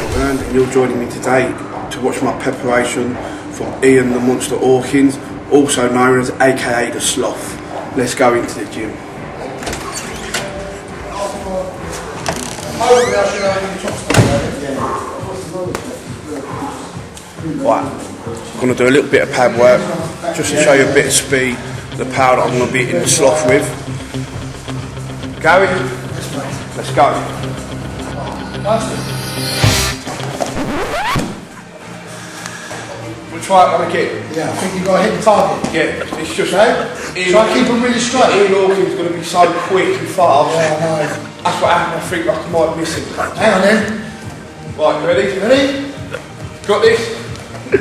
Hearn, and you're joining me today to watch my preparation from Ian the Monster Hawkins, also known as aka the Sloth. Let's go into the gym. Right, I'm going to do a little bit of pad work just to show you a bit of speed, the power that I'm going to be hitting the Sloth with. Going, let's go. We'll try it on again. Yeah, I think you've got to hit the target. Yeah, it's just... Okay? Try to keep them really straight. Ian Hawkins is going to be so quick and fast. Yeah, I know. That's what happened, I think like I might miss him. Hang on then. Right, you ready? Ready? Got this? Should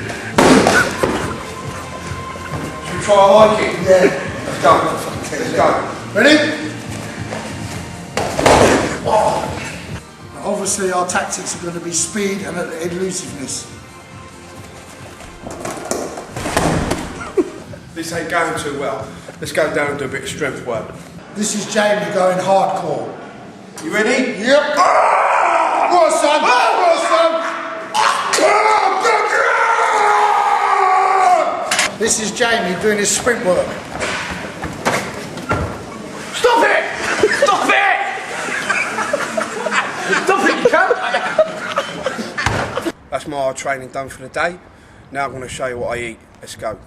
we try a high kick? Yeah. Let's go. Let's go. Ready? Oh. Obviously our tactics are going to be speed and elusiveness. This ain't going too well. Let's go down and do a bit of strength work. This is Jamie going hardcore. You ready? Yep. Go on, son. Go on, son. This is Jamie doing his sprint work. Stop it! Stop it! Stop it, you cunt! That's my hard training done for the day. Now I'm going to show you what I eat. Let's go.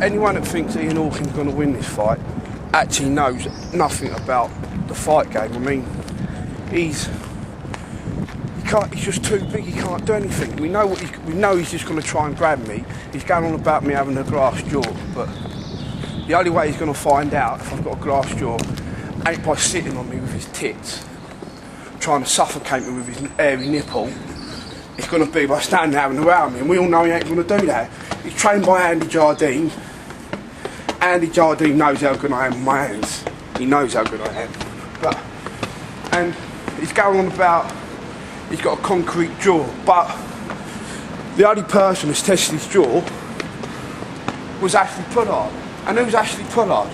Anyone that thinks Ian Hawkins is going to win this fight actually knows nothing about the fight game. I mean, he's just too big. He can't do anything. We know he's just going to try and grab me. He's going on about me having a glass jaw, but the only way he's going to find out if I've got a glass jaw ain't by sitting on me with his tits, trying to suffocate me with his hairy nipple. It's going to be by standing there and around me, and we all know he ain't going to do that. He's trained by Andy Jardine. Andy Jardine knows how good I am with my hands. He knows how good I am. And he's going on about he's got a concrete jaw, but the only person that's tested his jaw was Ashley Pullard. And who's Ashley Pullard?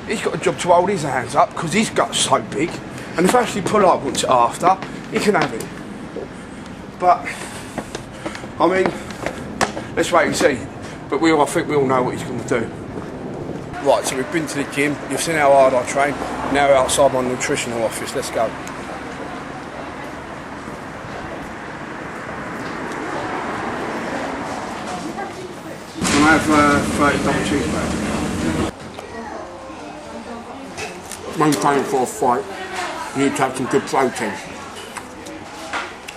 He's got a job to hold his hands up because his gut's so big. And if Ashley Pullard wants it after, he can have it. But, I mean, let's wait and see. But I think we all know what he's going to do. Right, so we've been to the gym. You've seen how hard I train. Now we're outside my nutritional office. Let's go. Can I have 30 double cheeseburgers? When you're training for a fight, you need to have some good protein.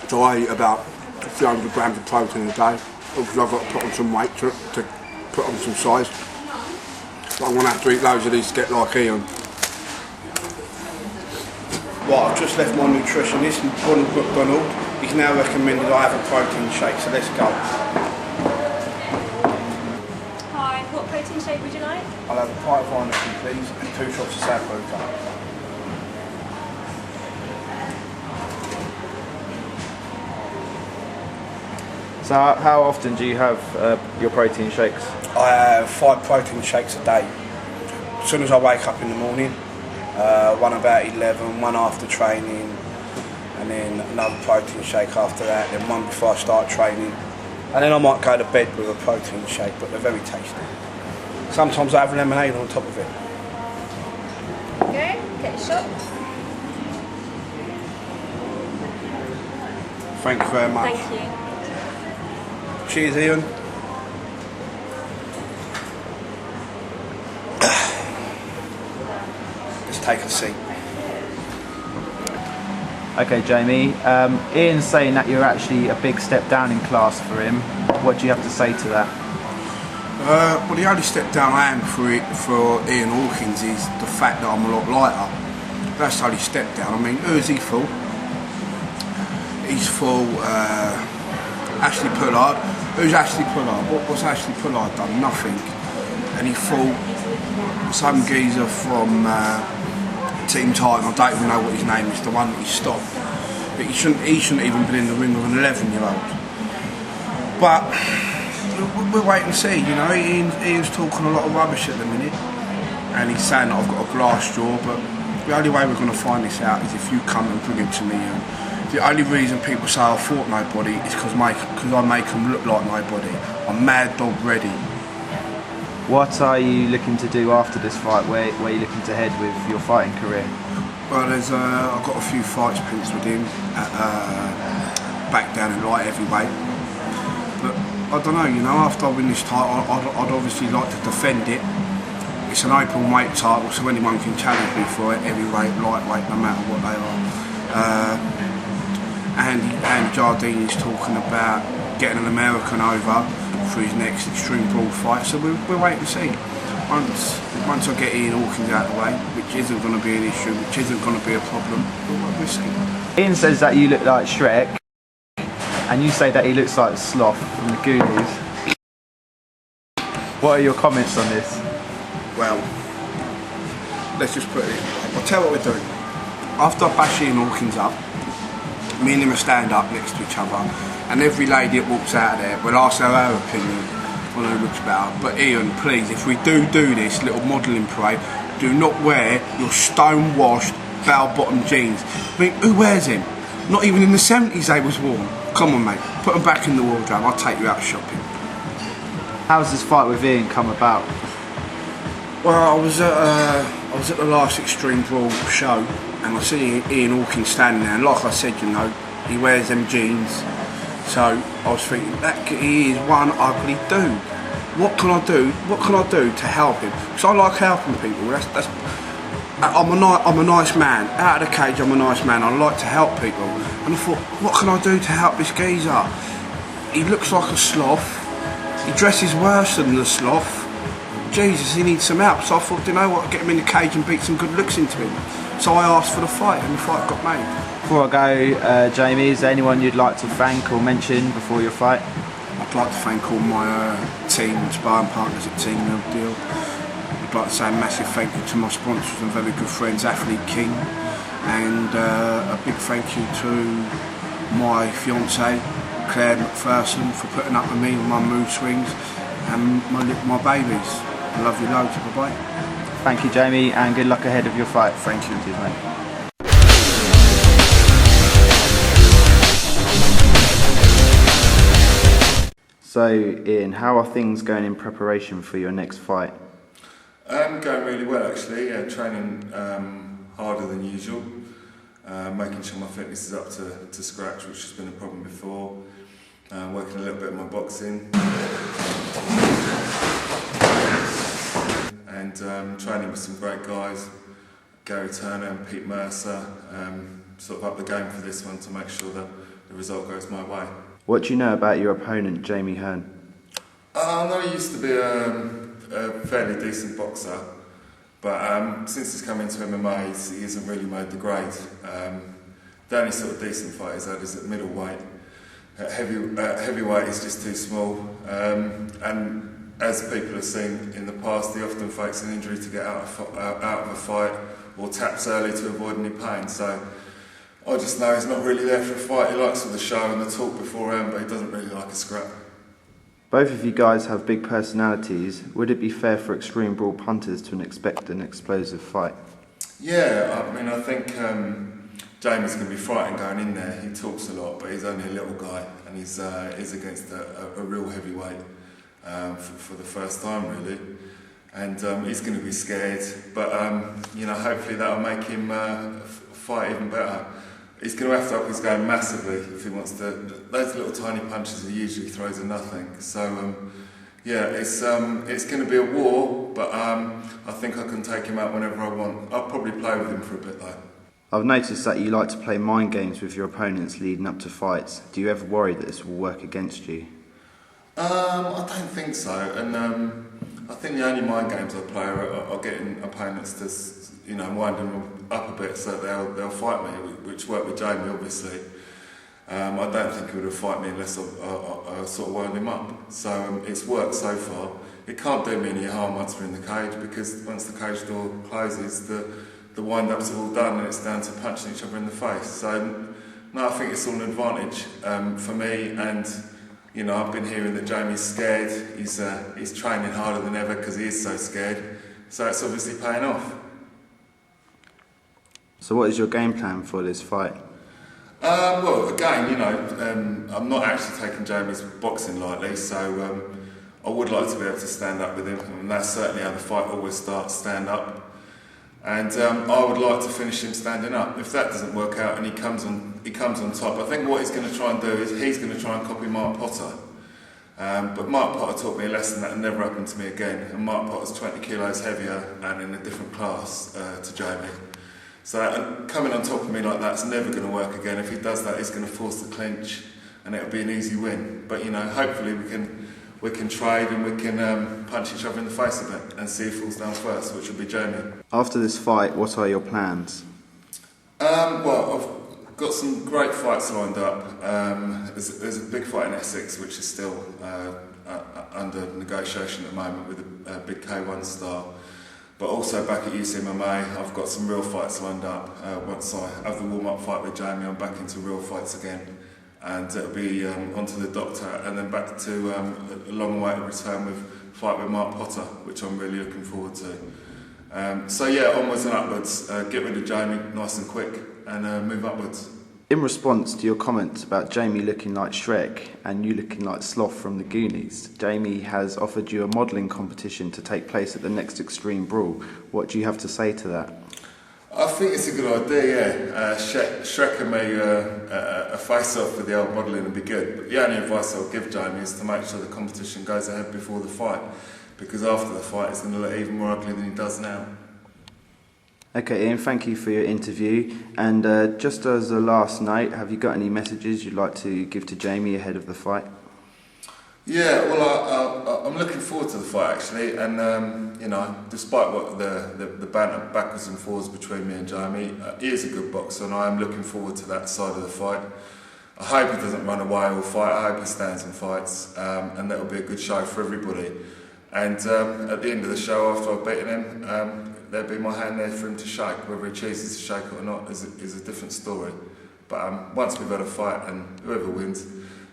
So I eat about 300 grams of protein a day, because I've got to put on some weight to put on some size. But I'm going to have to eat loads of these to get like Ian. Right, I've just left my nutritionist, Ronald McDonald. He's now recommended I have a protein shake, so let's go. Hi, what protein shake would you like? I'll have a pint of Heineken, please, and 2 shots of Sabota. So how often do you have your protein shakes? I have 5 protein shakes a day. As soon as I wake up in the morning, one about 11, one after training, and then another protein shake after that, then one before I start training. And then I might go to bed with a protein shake, but they're very tasty. Sometimes I have lemonade on top of it. Okay, get a shot. Thank you very much. Thank you. Cheers, Ian. Let's take a seat. Okay, Jamie. Ian's saying that you're actually a big step down in class for him. What do you have to say to that? Well, the only step down I am for Ian Hawkins is the fact that I'm a lot lighter. That's the only step down. I mean, who is he for? He's for Ashley Pullard. Who's Ashley Pullard? What's Ashley Pullard done? Nothing. And he fought some geezer from Team Titan. I don't even know what his name is, the one that he stopped. But he shouldn't even been in the ring with an 11-year-old. But we'll wait and see, you know. Ian's talking a lot of rubbish at the minute, and he's saying that I've got a glass jaw, but the only way we're going to find this out is if you come and bring it to me and The only reason people say I fought nobody is because I make them look like nobody. I'm mad dog ready. What are you looking to do after this fight? Where are you looking to head with your fighting career? Well, I've got a few fights penciled in at, back down in light heavyweight. But I don't know, you know, after I win this title, I'd obviously like to defend it. It's an open weight title, so anyone can challenge me for it, heavyweight, lightweight, no matter what they are. And Jardini's talking about getting an American over for his next Extreme Brawl fight, so we'll wait and see. Once I get Ian Hawkins out of the way, which isn't going to be an issue, which isn't going to be a problem, we'll see. Ian says that you look like Shrek, and you say that he looks like Sloth from the Goonies. What are your comments on this? Well, let's just put it. I'll tell you what we're doing. After I bash Ian Hawkins up, me and him will stand up next to each other, and every lady that walks out of there will ask her opinion on who looks better. But Ian, please, if we do this little modelling parade, do not wear your stone-washed, bell-bottom jeans. I mean, who wears them? Not even in the 70s they was worn. Come on, mate, put them back in the wardrobe. I'll take you out shopping. How's this fight with Ian come about? Well, I was at the last Extreme Brawl show, and I see Ian Hawkins standing there, and like I said, you know, he wears them jeans. So I was thinking, that he is one ugly dude. What can I do? What can I do to help him? Because I like helping people. I'm a nice man. Out of the cage, I'm a nice man. I like to help people. And I thought, what can I do to help this geezer? He looks like a sloth. He dresses worse than the sloth. Jesus, he needs some help. So I thought, you know what, get him in the cage and beat some good looks into him. So I asked for the fight, and the fight got made. Before I go, Jamie, is there anyone you'd like to thank or mention before your fight? I'd like to thank all my team and sparring partners at Team Real Deal. I'd like to say a massive thank you to my sponsors and very good friends, Athlete King, and a big thank you to my fiancée, Claire McPherson, for putting up with me with my mood swings, and my babies. I love you loads. Bye-bye. Thank you, Jamie, and good luck ahead of your fight. Thank you. Cheers, mate. So, Ian, how are things going in preparation for your next fight? Going really well, actually. Yeah, training harder than usual, making sure my fitness is up to scratch, which has been a problem before. Working a little bit on my boxing, and training with some great guys, Gary Turner and Pete Mercer. Sort of up the game for this one to make sure that the result goes my way. What do you know about your opponent, Jamie Hearn? I know he used to be a fairly decent boxer, but since he's come into MMA, he hasn't really made the grade. The only sort of decent fight he's had is at middleweight. At heavyweight, he's just too small, and as people have seen in the past, he often fakes an injury to get out of a fight or taps early to avoid any pain. So I just know he's not really there for a fight. He likes all the show and the talk beforehand, but he doesn't really like a scrap. Both of you guys have big personalities. Would it be fair for Extreme Brawl punters to expect an explosive fight? Yeah, I mean, I think Jamie's going to be frightened going in there. He talks a lot, but he's only a little guy, and he's against a real heavyweight for the first time, really. And he's going to be scared, but you know, hopefully that'll make him fight even better. He's going to have to up his game massively if he wants to. Those little tiny punches he usually throws are nothing. So yeah, it's going to be a war, but I think I can take him out whenever I want. I'll probably play with him for a bit though. I've noticed that you like to play mind games with your opponents leading up to fights. Do you ever worry that this will work against you? I don't think so, and I think the only mind games I play are getting opponents to, you know, wind them up a bit so that they'll fight me, which worked with Jamie, obviously. I don't think he would have fight me unless I sort of wound him up. So it's worked so far. It can't do me any harm once we're in the cage, because once the cage door closes, the wind-ups are all done and it's down to punching each other in the face. So no, I think it's all an advantage for me, and you know, I've been hearing that Jamie's scared. He's training harder than ever because he is so scared. So it's obviously paying off. So what is your game plan for this fight? Well, again, you know, I'm not actually taking Jamie's boxing lightly, so I would like to be able to stand up with him, and that's certainly how the fight always starts, stand up. And I would like to finish him standing up. If that doesn't work out and he comes on top, I think what he's going to try and do is he's going to try and copy Mark Potter. But Mark Potter taught me a lesson that never happened to me again. And Mark Potter's 20 kilos heavier and in a different class to Jamie. So coming on top of me like that's never going to work again. If he does that, he's going to force the clinch, and it'll be an easy win. But you know, hopefully we can trade and we can punch each other in the face a bit and see who falls down first, which will be Jamie. After this fight, what are your plans? Well, I've got some great fights lined up. There's a big fight in Essex, which is still under negotiation at the moment with a big K1 star. But also back at UCMMA, I've got some real fights lined up. Once I have the warm-up fight with Jamie, I'm back into real fights again. And it'll be onto the doctor, and then back to a long-awaited return with fight with Mark Potter, which I'm really looking forward to. So yeah, onwards and upwards. Get rid of Jamie nice and quick, and move upwards. In response to your comments about Jamie looking like Shrek and you looking like Sloth from the Goonies, Jamie has offered you a modelling competition to take place at the next Extreme Brawl. What do you have to say to that? I think it's a good idea, yeah. Shrek and me a face-off with the old modelling would be good. But the only advice I'll give Jamie is to make sure the competition goes ahead before the fight, because after the fight it's going to look even more ugly than he does now. Okay, Ian, thank you for your interview. And just as a last note, have you got any messages you'd like to give to Jamie ahead of the fight? Yeah, well, I'm looking forward to the fight actually, and you know, despite what the banter backwards and forwards between me and Jamie, he is a good boxer, and I am looking forward to that side of the fight. I hope he doesn't run away or fight. I hope he stands and fights, and that will be a good show for everybody. And at the end of the show, after I've beaten him, there'll be my hand there for him to shake. Whether he chooses to shake it or not is a different story. But once we've had a fight, and whoever wins,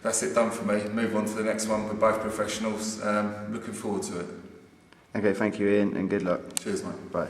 that's it done for me. Move on to the next one. We're both professionals. Looking forward to it. Okay, thank you, Ian, and good luck. Cheers, mate. Bye.